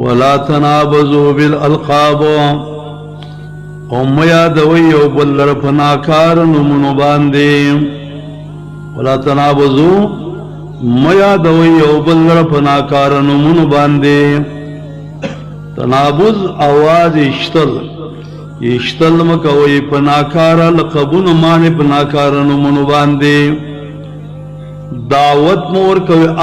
ولا تنابزوا بالالقاب ومیا دوی او بلر پناکار نمونو باندې ولا تنابزوا میا دوی او بلر پناکار نمونو باندې تنابز آواز اشتل مکوی پناکار لقبون مانی پناکار نمونو باندې دعوت مور کوي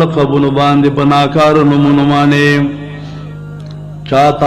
لقبونو باندې پناکار نمونو باندې چاته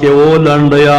کې و لنډیا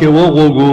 کې و غوګو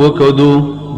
وکدو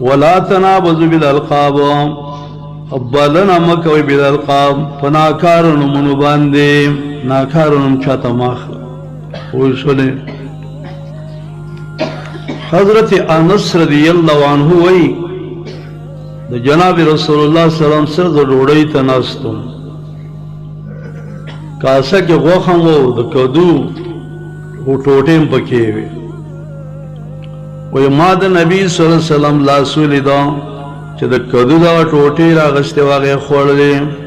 ولا تنابزوا بالالقاب ابلنا مکوي بالالقاب پناکار نمونو باندې ناکار نم چاته ماخ وشوله حضرت انس رضی اللہ عنہ وی د جناب رسول اللہ صلی اللہ علیہ وسلم سره د ډوډۍ ته ناستم کاسه کې غوښه وو د کدو او ټوټې پکې وي وی ما د نبی صلی الله علیه وسلم لاسو لیدا چې د کدو دا ټوټې راغسته واغې خوړلې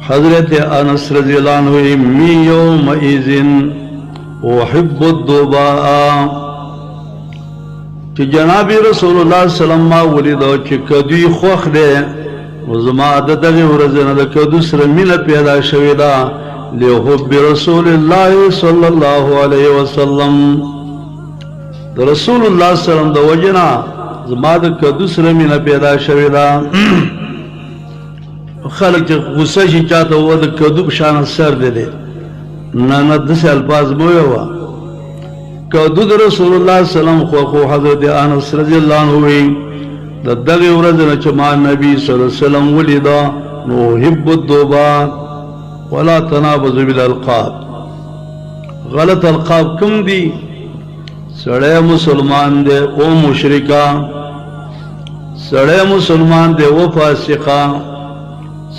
حضرت انس رضی اللہ عنہ می یوم ایزن احب الدباء چې جناب رسول الله صلی الله علیه وسلم ما ولیدو چې کدوی خوخ دی وزما د دغه ورځې نه د کدو سره مینه پیدا شوې ده لحب رسول الله صلی الله علیه وسلم د رسول الله صلی الله علیه وسلم د وجنا زما د کدو سره مینه پیدا شوې ده خلق چې غصه شي چاته و د کدو په شان سر دی نه داسې الفاظ مو ویوا کدو د رسول الله صلی الله علیه وسلم خو حضرت انس رضی الله عنه وی د دغه ورځ نه چې ما نبی صلی الله علیه وسلم ولیدا نو حب الدباء ولا تنابزوا بالالقاب غلط القاب کوم دي سړی مسلمان دی او مشرکا سړی مسلمان دی او فاسقا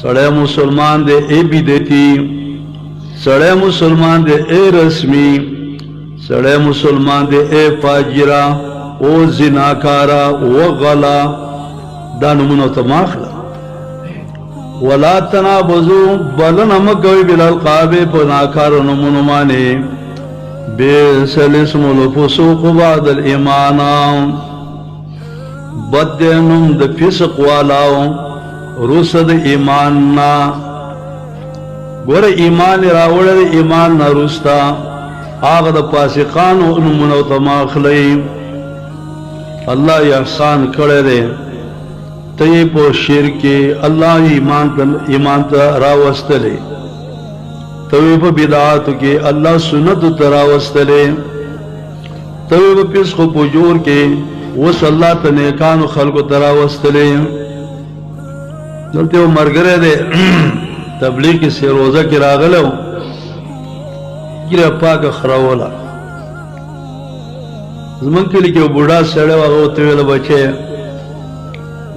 سړی مسلمان دے اے بدعتی سړی مسلمان دے اے رسمی سړی مسلمان دے اے فاجرا او زناکارا او غلا دا نمونو تماخلا ولا تنابزوا بلن مکوی بالالقاب پناکار نمونو مانے بیس الاسم الفسوق بعد الایمان بد نم د فسق والاو رسد ایمان نا گور ایمان راوڑ ایمان نا رستا آغا دا پاسقان نمونو تماخلی اللہ احسان کڑے دے تی پو شرکی اللہ ایمان تا راوستلے توی پا بدعاتو کے اللہ سنت تا راوستلے توی پا پسخ پجور کے وس اللہ تا نیکانو خلقو تا راوستلے دلتے وہ مرگرے دے تبلیغ کی سی روزہ کی راغلو گرہ پاک خراولا زمان کے لئے کہ وہ بوڑھا سڑے وغوتے ہوئے بچے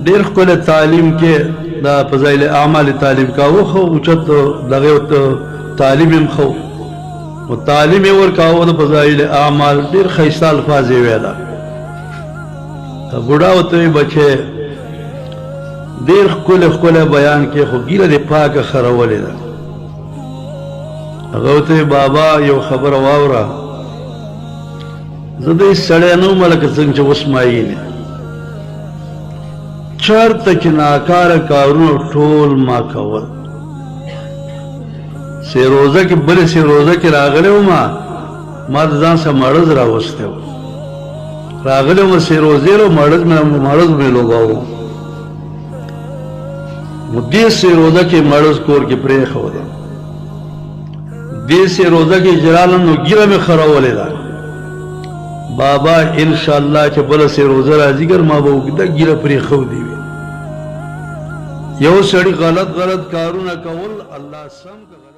دیر خل تعلیم کے دا فضائل اعمال تعلیم کا وہ خو اچھت لغیوت تعلیم خو و تعلیم ورکاو دا فضائل اعمال دیر خیستہ الفاظی ویلا بوڑھا ہوتے ہوئے بچے دیر خکل بیان کے خو گیرہ دے پاک خراولی دا غوتے بابا یو خبر واورا زده سڑے نو ملک زنگ چا وسمائی نے چرت چی ناکار کارونو ٹھول ما کول سی روزہ کی بلی سی روزہ کی راغلے ہو ما دزان سا مرض راوستے ہو راغلے ہو سی روزے رو مرض میں لوگا ہو دیس سے روزہ کی مرض کور کی پریخ ہو دا دیس سے روزہ کی جلالن نو گیرہ میں خراولے دا بابا انشاءاللہ چه بلا سے روزہ رازی گر ما باو دا گیرہ پریخ ہو دیوی یو سڑی غلط کارونا کول اللہ سم کا